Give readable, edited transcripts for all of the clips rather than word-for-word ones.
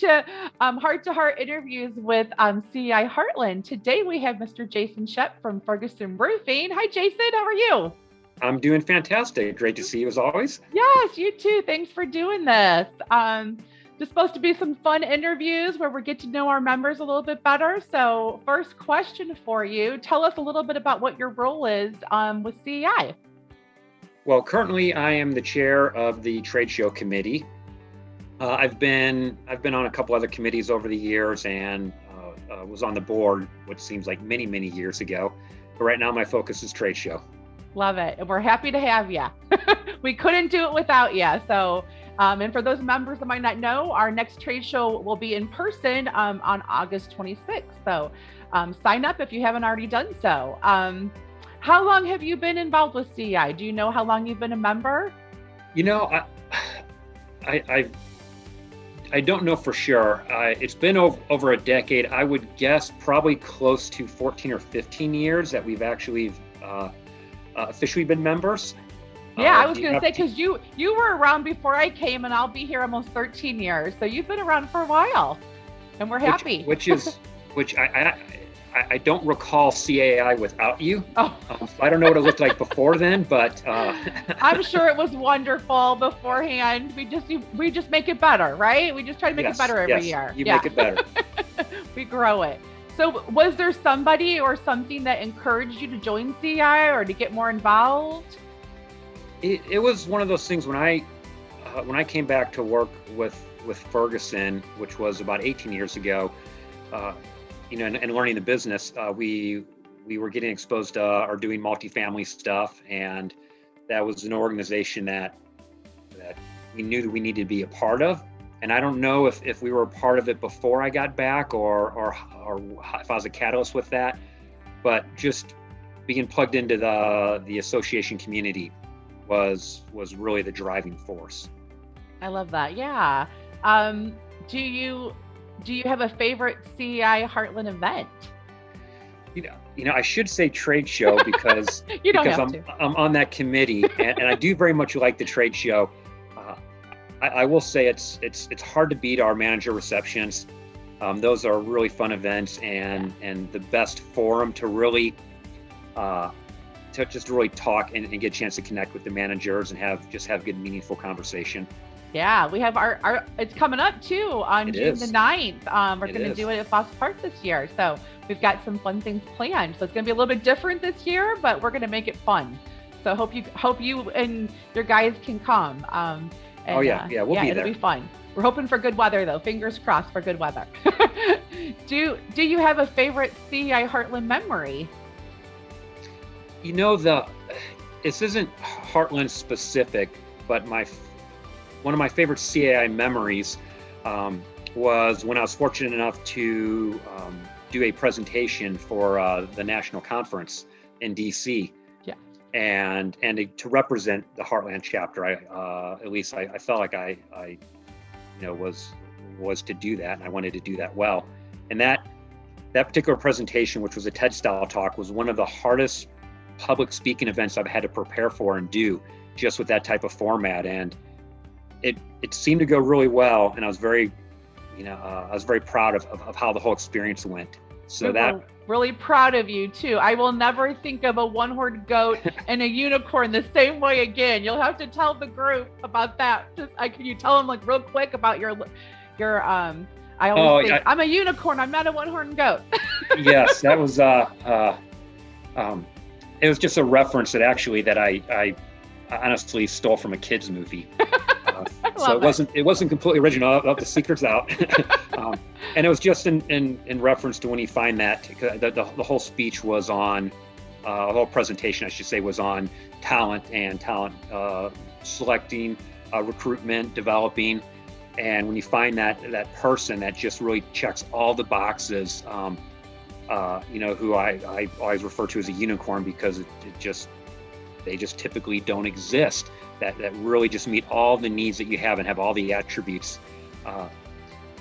back to heart-to-heart interviews with CEI Heartland. Today we have Mr. Jason Shupp from Ferguson Roofing. Hi, Jason. How are you? I'm doing fantastic. Great to see you as always. Yes, you too. Thanks for doing this. Just supposed to be some fun interviews where we get to know our members a little bit better. So first question for you, tell us a little bit about what your role is with CEI. Well, currently I am the chair of the trade show committee. I've been on a couple other committees over the years and was on the board, which seems like many, many years ago. But right now my focus is trade show. Love it. And we're happy to have you. We couldn't do it without you. So, and for those members that might not know, our next trade show will be in person on August 26th. So sign up if you haven't already done so. How long have you been involved with CEI? Do you know how long you've been a member? You know, I don't know for sure. It's been over a decade. I would guess probably close to 14 or 15 years that we've actually officially been members. Yeah, I was going to say, because you were around before I came, and I'll be here almost 13 years. So you've been around for a while, and we're happy. Which I don't recall CAI without you. Oh. I don't know what it looked like before then, but I'm sure it was wonderful beforehand. We just make it better, right? We just try to make it better every year. You make it better. We grow it. So was there somebody or something that encouraged you to join CEI or to get more involved? It was one of those things when I came back to work with Ferguson, which was about 18 years ago, and learning the business, we were getting exposed to or doing multifamily stuff, and that was an organization that we knew that we needed to be a part of. And I don't know if we were a part of it before I got back or if I was a catalyst with that, but just being plugged into the association community was really the driving force. I love that. Yeah. Do you have a favorite CEI Heartland event? You know, I should say trade show because I'm on that committee, and I do very much like the trade show. I will say it's hard to beat our manager receptions. Those are really fun events and the best forum to really really talk and get a chance to connect with the managers and have good meaningful conversation. Yeah, we have our it's coming up too on June the 9th. We're going to do it at Foss Park this year. So we've got some fun things planned. So it's going to be a little bit different this year, but we're going to make it fun. So hope you and your guys can come. We'll be there. It'll be fun. We're hoping for good weather though. Fingers crossed for good weather. Do you have a favorite CEI Heartland memory? You know, this isn't Heartland specific, but one of my favorite CAI memories was when I was fortunate enough to do a presentation for the national conference in DC. Yeah. And to represent the Heartland chapter, at least I felt like I was to do that, and I wanted to do that well. And that particular presentation, which was a TED style talk, was one of the hardest public speaking events I've had to prepare for and do, just with that type of format. And it seemed to go really well, and I was very proud of how the whole experience went. So we're really proud of you too. I will never think of a one-horned goat and a unicorn the same way again. You'll have to tell the group about that. Can you tell them like real quick about your I always think I'm a unicorn. I'm not a one-horned goat. Yes, that was it was just a reference that I honestly stole from a kid's movie. So it wasn't completely original. I'll have the secrets out. And it was just in reference to when you find that the whole speech was on, the whole presentation, I should say, was on talent selecting, recruitment, developing. And when you find that person that just really checks all the boxes, who I always refer to as a unicorn because they just typically don't exist, that really just meet all the needs that you have and have all the attributes.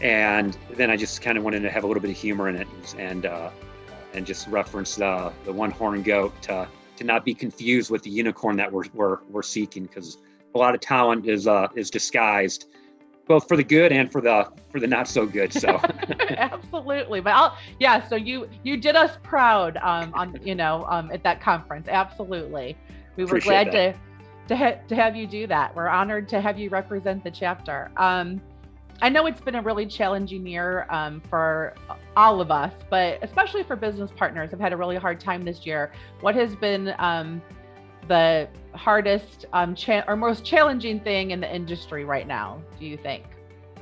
And then I just kind of wanted to have a little bit of humor in it and just reference the one-horned goat to not be confused with the unicorn that we're seeking, because a lot of talent is disguised. both for the good and for the not so good. So absolutely. But so you did us proud at that conference. Absolutely. We were Appreciate glad to have you do that. We're honored to have you represent the chapter. I know it's been a really challenging year for all of us, but especially for business partners. I've had a really hard time this year. What has been the hardest or most challenging thing in the industry right now, do you think?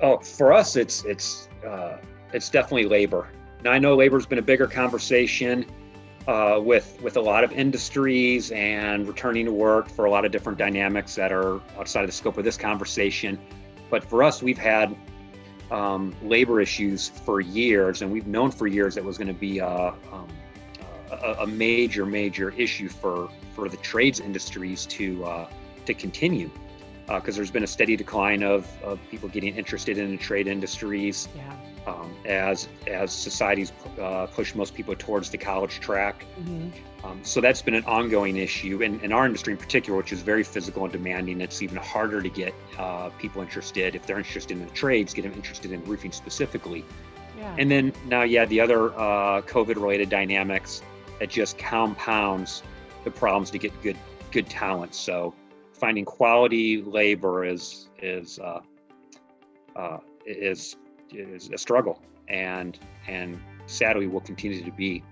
Oh, for us, it's definitely labor. Now I know labor's been a bigger conversation with a lot of industries and returning to work for a lot of different dynamics that are outside of the scope of this conversation. But for us, we've had labor issues for years, and we've known for years that was going to be a major issue for the trades industries to continue, because there's been a steady decline of people getting interested in the trade industries. Yeah. As societies push most people towards the college track. Mm-hmm. So that's been an ongoing issue, and in our industry in particular, which is very physical and demanding. It's even harder to get people interested, if they're interested in the trades, get them interested in roofing specifically. Yeah. And then now you add the other COVID-related dynamics that just compounds the problems to get good talent. So finding quality labor is a struggle, and sadly will continue to be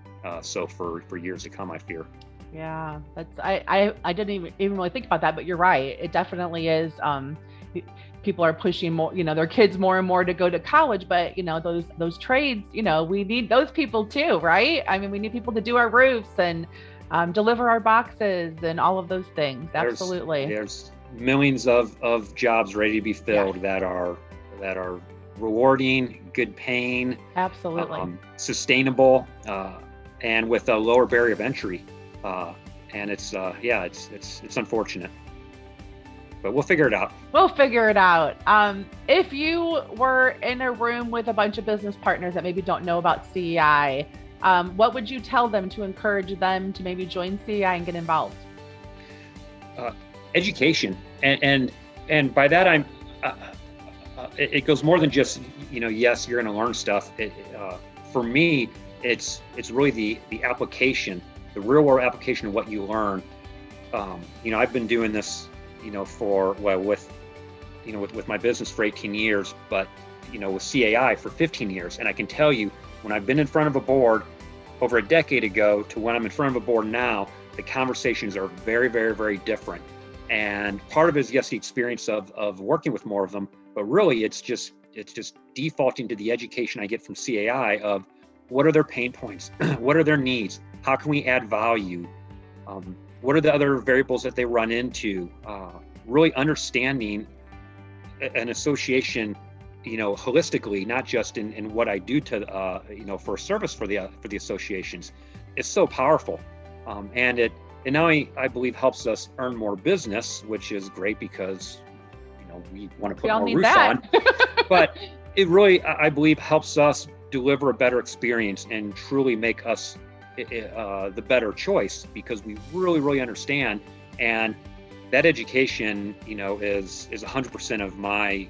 so for years to come, I fear. Yeah, I didn't even really think about that, but you're right. It definitely is. People are pushing more, their kids more and more to go to college, but those trades, we need those people too, right? I mean, we need people to do our roofs and deliver our boxes and all of those things. Absolutely. There's millions of jobs ready to be filled. Yes. that are rewarding, good paying, absolutely, sustainable, and with a lower barrier of entry. And it's unfortunate, but we'll figure it out. If you were in a room with a bunch of business partners that maybe don't know about CEI, what would you tell them to encourage them to maybe join CEI and get involved? Education, and by that I'm. It goes more than just, yes, you're going to learn stuff. For me, it's really the application, the real world application of what you learn. I've been doing this, with my business for 18 years, but, with CAI for 15 years. And I can tell you, when I've been in front of a board over a decade ago to when I'm in front of a board now, the conversations are very, very, very different. And part of it is, yes, the experience of working with more of them, but really it's just defaulting to the education I get from CAI of what are their pain points, what are their needs, how can we add value, what are the other variables that they run into, really understanding an association, holistically, not just in what I do to, for a service for the associations. It's so powerful, and it not only, I believe, helps us earn more business, which is great because we want to put more roofs on, but it really, I believe, helps us deliver a better experience and truly make us the better choice, because we really, really understand. And that education, is 100% of my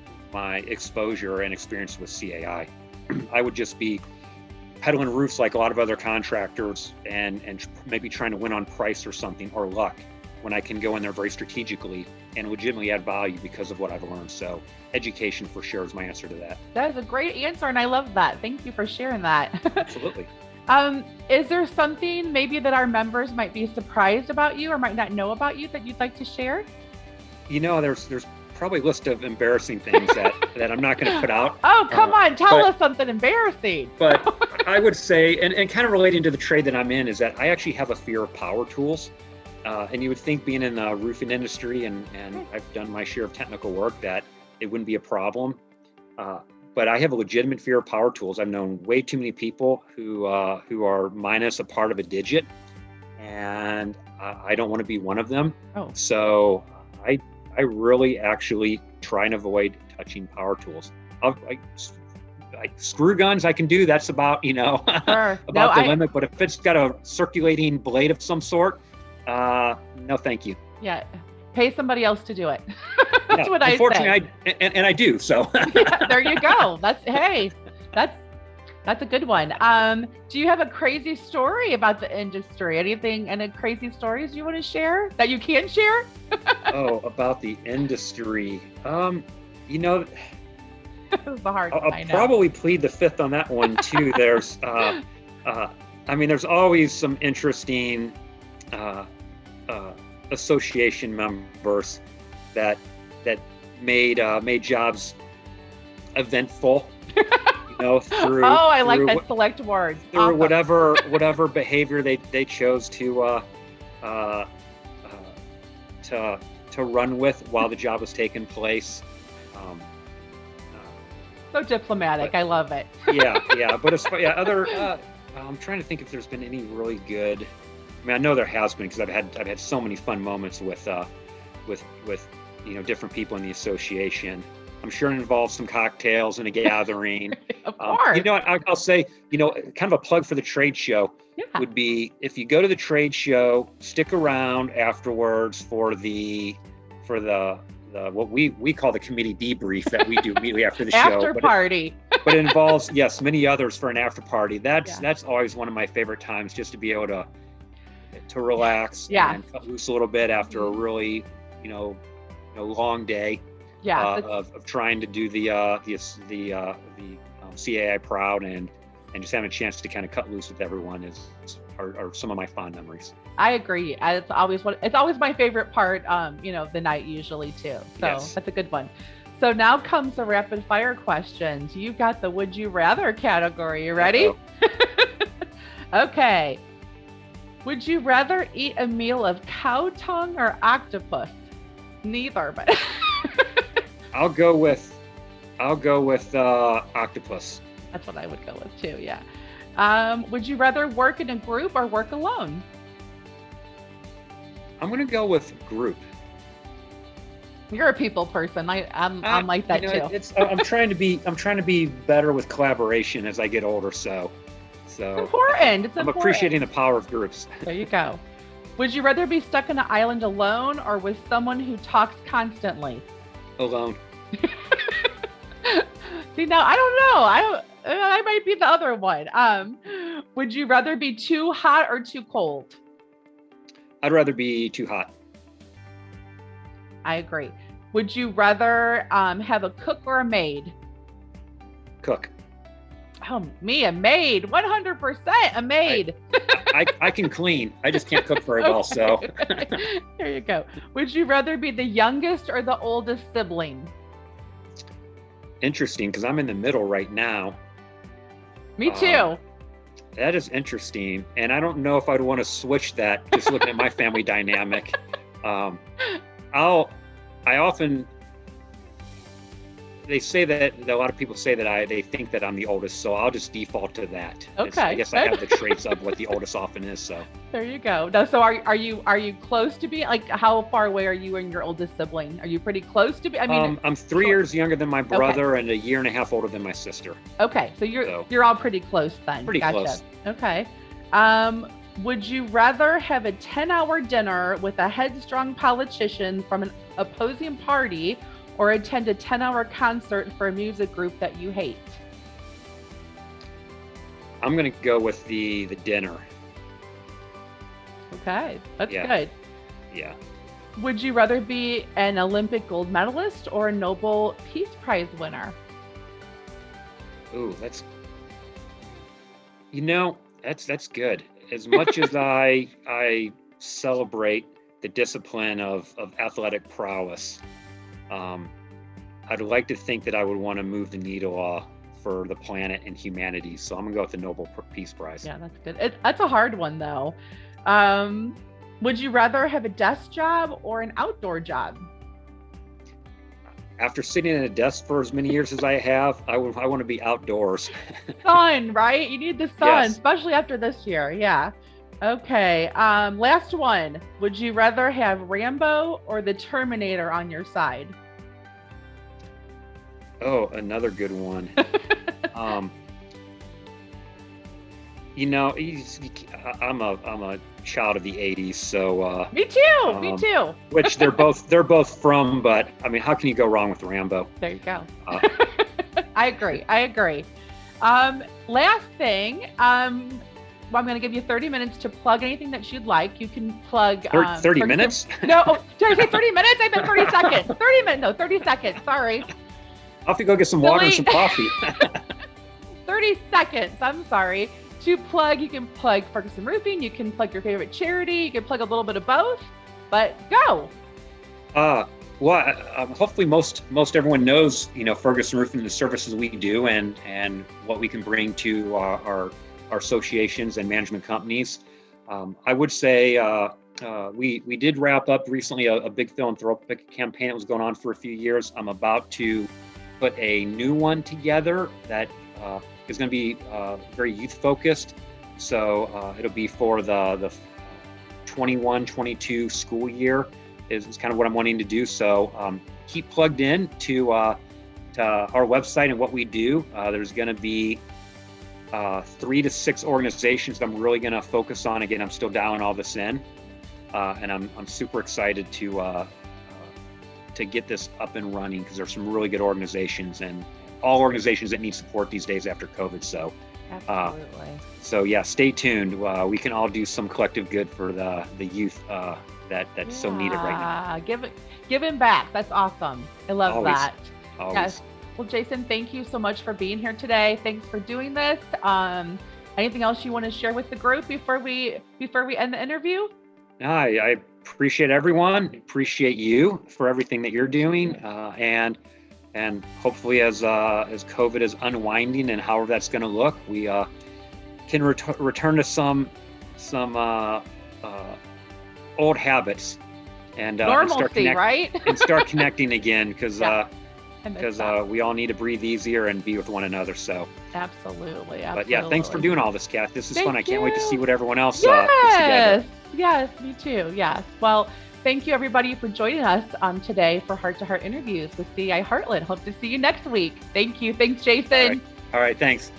exposure and experience with CAI. I would just be peddling roofs like a lot of other contractors and maybe trying to win on price or something, or luck, when I can go in there very strategically and legitimately add value because of what I've learned. So education for sure is my answer to that. That is a great answer, and I love that. Thank you for sharing that. Absolutely. Is there something maybe that our members might be surprised about you or might not know about you that you'd like to share? There's probably a list of embarrassing things that I'm not going to put out. Oh, come on. Tell us something embarrassing. But I would say, and kind of relating to the trade that I'm in, is that I actually have a fear of power tools. And you would think, being in the roofing industry and I've done my share of technical work, that it wouldn't be a problem. But I have a legitimate fear of power tools. I've known way too many people who are minus a part of a digit, and I don't want to be one of them. Oh. So I really actually try and avoid touching power tools. Like screw guns, I can do. That's about sure. about the limit. But if it's got a circulating blade of some sort, no, thank you. Yeah, pay somebody else to do it. That's what I say. Unfortunately, and I do. So Yeah, there you go. That's a good one. Do you have a crazy story about the industry? Any crazy stories you want to share that you can share? Oh, about the industry. It's a hard one, I'll I know. probably plead the fifth on that one too. There's, there's always some interesting association members that made jobs eventful. Through I like that select word. Through awesome. whatever behavior they chose to run with while the job was taking place. So diplomatic. I love it. yeah. But I'm trying to think if there's been any really good. I mean, I know there has been because I've had so many fun moments with different people in the association. I'm sure it involves some cocktails and a gathering. Of course. I'll say, kind of a plug for the trade show would be if you go to the trade show, stick around afterwards for the what we call the committee debrief that we do immediately after the show. After party. But it involves, many others for an after party. That's always one of my favorite times, just to be able to relax and cut loose a little bit after a really, long day. Of trying to do the CAI proud and just having a chance to kind of cut loose with everyone are some of my fond memories. I agree. It's always my favorite part. The night usually too. So That's a good one. So now comes the rapid fire questions. You've got the would you rather category. You ready? Okay. Would you rather eat a meal of cow tongue or octopus? Neither, but. I'll go with octopus. That's what I would go with too. Yeah. Would you rather work in a group or work alone? I'm going to go with group. You're a people person. I'm like that too. I'm trying to be better with collaboration as I get older. So it's important. I'm appreciating the power of groups. There you go. Would you rather be stuck on an island alone or with someone who talks constantly? Alone. See, now I don't know. I might be the other one. Would you rather be too hot or too cold? I'd rather be too hot. I agree. Would you rather have a cook or a maid? Cook. Oh, me, a maid. 100% a maid. I can clean. I just can't cook very well, so. There you go. Would you rather be the youngest or the oldest sibling? Interesting, because I'm in the middle right now. Me too. That is interesting, and I don't know if I'd want to switch that. Just looking at my family dynamic, they say that a lot of people say that they think that I'm the oldest, so I'll just default to that. Okay. I guess I have the traits of what the oldest often is. So there you go. Now, so are you close to being like how far away are you and your oldest sibling? Are you pretty close to be? I mean, I'm 3 years younger than my brother and a year and a half older than my sister. Okay, so you're all pretty close then. Pretty close. Okay. Would you rather have a 10-hour dinner with a headstrong politician from an opposing party or attend a 10-hour concert for a music group that you hate? I'm going to go with the dinner. Okay, that's good. Yeah. Would you rather be an Olympic gold medalist or a Nobel Peace Prize winner? Ooh, that's good. As much as I celebrate the discipline of athletic prowess, I'd like to think that I would want to move the needle for the planet and humanity. So I'm gonna go with the Nobel Peace Prize. Yeah, that's good. That's a hard one though. Would you rather have a desk job or an outdoor job? After sitting at a desk for as many years as I have, I want to be outdoors. Sun, right? You need the sun, Yes. especially after this year. Yeah. Okay. Last one. Would you rather have Rambo or the Terminator on your side? Oh, another good one. I'm a child of the '80s, so Me too. Me too. which they're both from. But I mean, how can you go wrong with Rambo? There you go. I agree. Last thing, well, I'm going to give you 30 minutes to plug anything that you'd like. You can plug 30 minutes? No, did I say 30 minutes? I meant 30 seconds. 30 minutes. No, 30 seconds. Sorry. I'll have to go get some water and some coffee. 30 seconds. I'm sorry. To plug, you can plug Ferguson Roofing. You can plug your favorite charity. You can plug a little bit of both. But go. Hopefully most everyone knows, Ferguson Roofing, the services we do, and what we can bring to our associations and management companies. I would say we did wrap up recently a big philanthropic campaign that was going on for a few years. I'm about to put a new one together that is going to be very youth focused. So it'll be for the 21-22 school year is kind of what I'm wanting to do. So keep plugged in to our website and what we do. There's going to be 3 to 6 organizations I'm really going to focus on. Again, I'm still dialing all this in, and I'm super excited to get this up and running, because there's some really good organizations, and all organizations that need support these days after COVID. So, so yeah, stay tuned. We can all do some collective good for the youth that's so needed right now. Giving back. That's awesome. I love that. Always. Yes. Well, Jason, thank you so much for being here today. Thanks for doing this. Anything else you want to share with the group before we end the interview? I appreciate everyone. Appreciate you for everything that you're doing, and hopefully as COVID is unwinding, and however that's going to look, we can return to some old habits and normalcy, right? and start connecting again, because we all need to breathe easier and be with one another. So absolutely. But yeah, thanks for doing all this, Kath. This is fun. I can't wait to see what everyone else puts together. Yes, me too. Yes. Well, thank you everybody for joining us today for Heart to Heart interviews with CI Heartland. Hope to see you next week. Thank you. Thanks, Jason. All right. Thanks.